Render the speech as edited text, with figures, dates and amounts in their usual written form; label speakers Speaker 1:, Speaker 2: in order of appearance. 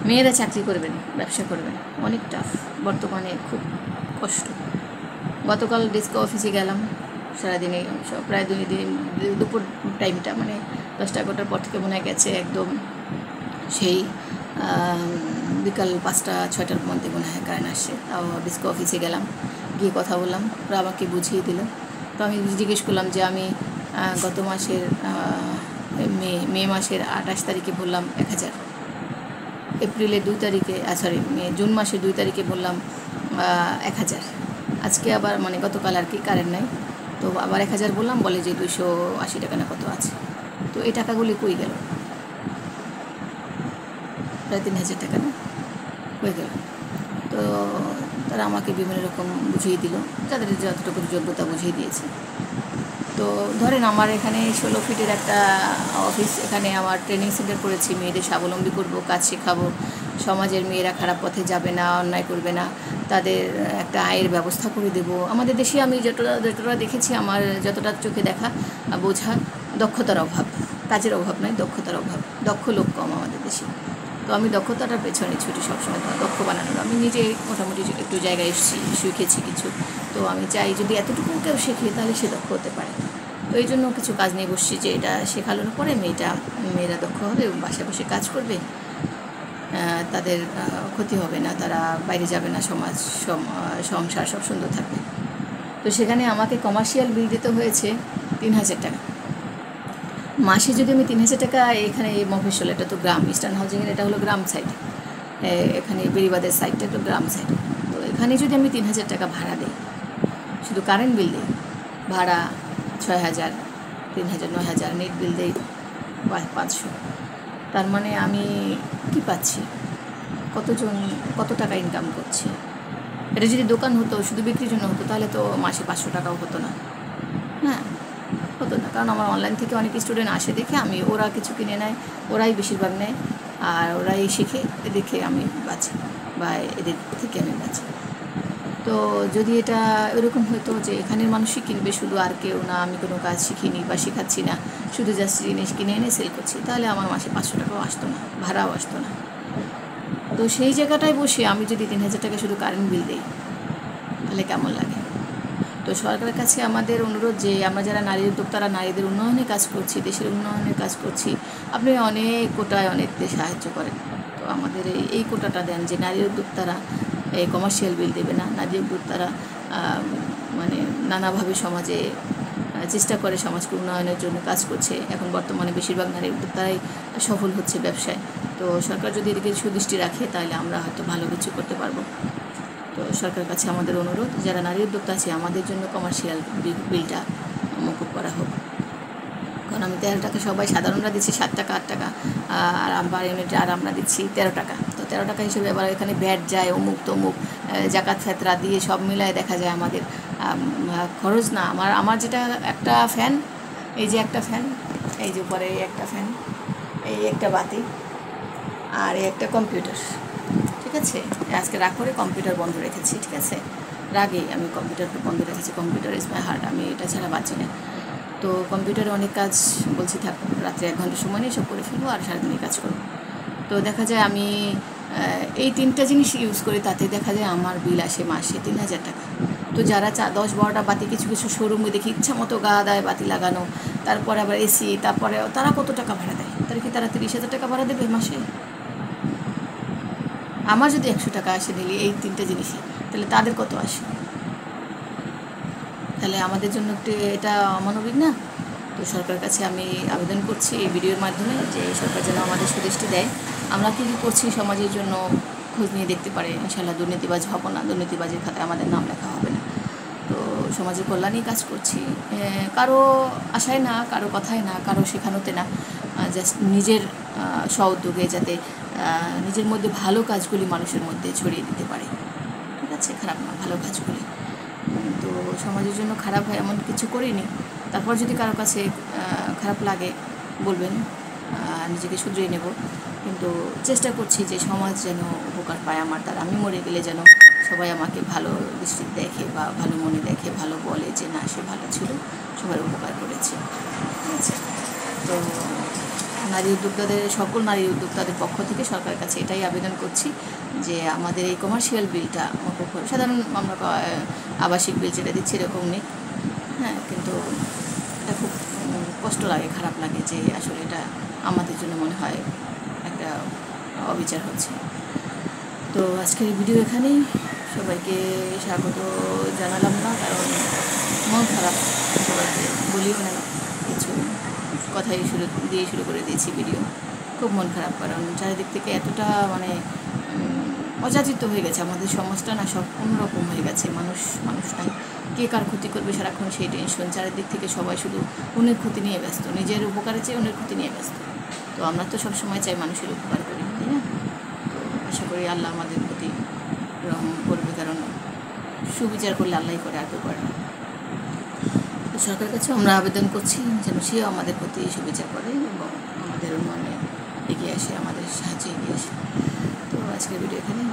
Speaker 1: মেয়েরা চাকরি করবেন, ব্যবসা করবেন, অনেক টাফ, বর্তমানে খুব কষ্ট। গতকাল ডিস্কো অফিসে গেলাম, সারাদিনে প্রায় 2 দিন, দুপুর টাইমটা মানে 10টা-11টার পর থেকে মনে গেছে একদম সেই বিকাল 5টা-6টার মধ্যে মনে হয় কারেন্ট আসছে। তাও ডিস্কো অফিসে গেলাম, গিয়ে কথা বললাম, ওরা আমাকে বুঝিয়ে দিল। তো আমি জিজ্ঞেস করলাম যে আমি গত মাসের মে মাসের 28 তারিখে বললাম 1000, এপ্রিলের 2 তারিখে জুন মাসের 2 তারিখে বললাম 1000, আজকে আবার মানে গতকাল আর কি কারেন্ট নাই, তো আবার 1000 বললাম, বলে যে 280 টাকা না কত আছে। তো এই টাকাগুলি কই গেল? প্রায় 3000 টাকা না হয়ে গেল। তো তারা আমাকে বিভিন্ন রকম বুঝিয়ে দিল, যাদের যতটুকু যোগ্যতা বুঝিয়ে দিয়েছে। তো ধরেন আমার এখানে 16 ফিটের একটা অফিস, এখানে আমার ট্রেনিং সেন্টার করেছি, মেয়েদের স্বাবলম্বী করব, কাজ শেখাবো, সমাজের মেয়েরা খারাপ পথে যাবে না, অন্যায় করবে না, তাদের একটা আয়ের ব্যবস্থা করে দেব। আমাদের দেশে আমি যতটা দেখেছি, আমার যতটা চোখে দেখা বোঝা, দক্ষতার অভাব, কাজের অভাব নয়, দক্ষতার অভাব, দক্ষ লোক কম আমাদের দেশে। তো আমি দক্ষতাটার পেছনে ছুটি সবসময়, দক্ষ বানানোর। আমি নিজে মোটামুটি একটু জায়গায় শিখেছি কিছু, তো আমি চাই যদি এতটুকু কেউ শেখে তাহলে সে দক্ষ হতে পারে। তো এই জন্য কিছু কাজ নিয়ে বসছি, যে এটা শেখানোর পরে মেয়েরা দক্ষ হবে এবং বাসায় বসে কাজ করবে, তাদের ক্ষতি হবে না, তারা বাইরে যাবে না, সংসার সব সুন্দর থাকবে। তো সেখানে আমাকে কমার্শিয়াল বিল দিতে হয়েছে 3000 টাকা মাসে। যদি আমি 3000 টাকা, এখানে এই মফস্বল, এটা তো গ্রাম, ইস্টার্ন হাউজিংয়ের এটা হলো গ্রাম সাইড, এখানে বেরিবাদের সাইডটা তো গ্রাম সাইড। তো এখানে যদি আমি 3000 টাকা ভাড়া দিই, শুধু কারেন্ট বিল দিই, ভাড়া 6000, 3000, 9000, নেট বিল দিই 500, তার মানে আমি কি পাচ্ছি? কত টাকা ইনকাম করছি? এটা যদি দোকান হতো, শুধু বিক্রির জন্য হতো, তাহলে তো মাসে 500 টাকাও হতো না। হ্যাঁ, হতো না, কারণ আমার অনলাইন থেকে অনেক স্টুডেন্ট আসে দেখে ওরা কিছু কিনে নেয়, ওরাই বেশিরভাগ নেয়, আর ওরাই শিখে, দেখে আমি বাঁচি, বা এদের থেকে আমি বাঁচি। তো যদি এটা এরকম হতো যে এখানের মানুষই কিনবে শুধু, আর কেউ না, আমি কোনো কাজ শিখিনি বা শেখাচ্ছি না, শুধু জাস্ট জিনিস কিনে এনে সেল করছি, তাহলে আমার মাসে 500 টাকাও আসতো না, ভাড়াও আসতো না। তো সেই জায়গাটায় বসে আমি যদি 3000 টাকা শুধু কারেন্ট বিল দিই, তাহলে কেমন লাগে? তো সরকারের কাছে আমাদের অনুরোধ, যে আমরা যারা নারী উদ্যোক্তারা, নারীদের উন্নয়নে কাজ করছি, দেশের উন্নয়নের কাজ করছি, আপনি অনেক কোটায় অনেকদের সাহায্য করেন। তো আমাদের এই কোটাটা দেন, যে নারী উদ্যোক্তারা এই কমার্শিয়াল বিল দেবে না, নারী উদ্যোক্তারা মানে নানাভাবে সমাজে চেষ্টা করে, সমাজকে উন্নয়নের জন্য কাজ করছে। এখন বর্তমানে বেশিরভাগ নারী উদ্যোক্তারাই সফল হচ্ছে ব্যবসায়। তো সরকার যদি এদিকে সুদৃষ্টি রাখে, তাহলে আমরা হয়তো ভালো কিছু করতে পারবো। তো সরকারের কাছে আমাদের অনুরোধ, যারা নারী উদ্যোক্তা আছে, আমাদের জন্য কমার্শিয়াল বিলটা মকুব করা হোক। কারণ আমি 13 টাকা, সবাই সাধারণরা দিচ্ছি 7 টাকা, 8 টাকা, আর পার ইউনিটে, আর আমরা দিচ্ছি 13 টাকা। তো 13 টাকা হিসেবে এবার এখানে ভ্যাট যায়, অমুক তমুক, জাকাত ফেতরা দিয়ে সব মিলায় দেখা যায় আমাদের খরচ না। আমার যেটা একটা ফ্যান, এই যে একটা ফ্যান, এই যে উপরে এই একটা ফ্যান, এই একটা বাতি, আর এই একটা কম্পিউটার, ঠিক আছে। আজকে রাগ করে কম্পিউটার বন্ধ রেখেছি, ঠিক আছে, রাগেই আমি কম্পিউটার বন্ধ রেখেছি। কম্পিউটার ইজ মাই হার্ট, আমি এটা ছাড়া বাঁচি না। তো কম্পিউটারে অনেক কাজ, বলছি থাক, রাত্রে 1 ঘন্টা সময় নিয়ে সব করে ফেলবো, আর সারাদিনই কাজ করবো। তো দেখা যায় আমি এই 3টা জিনিস ইউজ করি, তাতে দেখা যায় আমার বিল আসে মাসে 3000 টাকা। তো যারা 10-12টা বাতি, কিছু কিছু শোরুমে দেখি ইচ্ছা মতো গা দেয় বাতি লাগানো, তারপরে আবার এসি, তারপরে তারা কত টাকা ভাড়া দেয়? তারা 30,000 টাকা ভাড়া দেবে মাসে? আমার যদি 100 টাকা আসে ডেলি এই 3টা জিনিসই, তাহলে তাদের কত আসে? তাহলে আমাদের জন্য একটু এটা অমানবিক না? তো সরকারের কাছে আমি আবেদন করছি এই ভিডিওর মাধ্যমে, যে সরকার যেন আমাদের সুদৃষ্টি দেয়। আমরা কী কী করছি সমাজের জন্য খোঁজ নিয়ে দেখতে পারে, ইনশাআল্লাহ দুর্নীতিবাজ হব না, দুর্নীতিবাজের খাতায় আমাদের নাম লেখা হবে না। তো সমাজের কল্যাণেই কাজ করছি, কারো আশায় না, কারো কথায় না, কারো শেখানোতে না, জাস্ট নিজের স্ব-উদ্যোগে, যাতে নিজের মধ্যে ভালো কাজগুলি মানুষের মধ্যে ছড়িয়ে দিতে পারে, ঠিক আছে, খারাপ না, ভালো কাজগুলি। তো সমাজের জন্য খারাপ হয় এমন কিছু করিনি। তারপর যদি কারো কাছে খারাপ লাগে বলবেন, নিজেকে শুধরিয়ে নেব, কিন্তু চেষ্টা করছি যে সমাজ যেন উপকার পায় আমার দ্বারা। আমি মরে গেলে যেন সবাই আমাকে ভালো দৃষ্টিতে দেখে, বা ভালো মনে দেখে, ভালো বলে যে না, সে ভালো ছিল, সবার উপকার করেছে, ঠিক আছে। তো নারী উদ্যোক্তাদের, সকল নারী উদ্যোক্তাদের পক্ষ থেকে সরকারের কাছে এটাই আবেদন করছি যে আমাদের এই কমার্শিয়াল বিলটা মকুব করে, সাধারণ আমরা আবাসিক বিল যেটা দিচ্ছি এরকম নেই, হ্যাঁ, কিন্তু এটা খুব কষ্ট লাগে, খারাপ লাগে যে আসলে এটা আমাদের জন্য মনে হয় একটা অবিচার হচ্ছে। তো আজকের ভিডিও এখানেই, সবাইকে স্বাগত জানালাম না, কারণ মন খারাপ, সবাইকে বলিও না কিছু, কথাই শুরু করে দিয়েছি ভিডিও। খুব মন খারাপ, কারণ চারিদিক থেকে এতটা মানে অযাচিত হয়ে গেছে আমাদের সমাজটা না, সব অন্যরকম হয়ে গেছে, মানুষ নাই, কে কার ক্ষতি করবে সারাক্ষণ সেই টেনশন, চারিদিক থেকে সবাই শুধু অন্যের ক্ষতি নিয়ে ব্যস্ত, নিজের উপকারের চেয়ে অন্যের ক্ষতি নিয়ে ব্যস্ত। তো আমরা তো সবসময় চাই মানুষের উপকার করি, তাই না? তো আশা করি আল্লাহ আমাদের প্রতি রহম করবে, কারণ সুবিচার করলে আল্লাহই করে, আর কেউ করে না। তো সরকারের কাছে আমরা আবেদন করছি যেন সেও আমাদের প্রতি সুবিচার করে এবং আমাদের উন্নয়নে এগিয়ে আসে, আমাদের সাহায্যে এগিয়ে আসে। তো আজকের ভিডিও এখানে।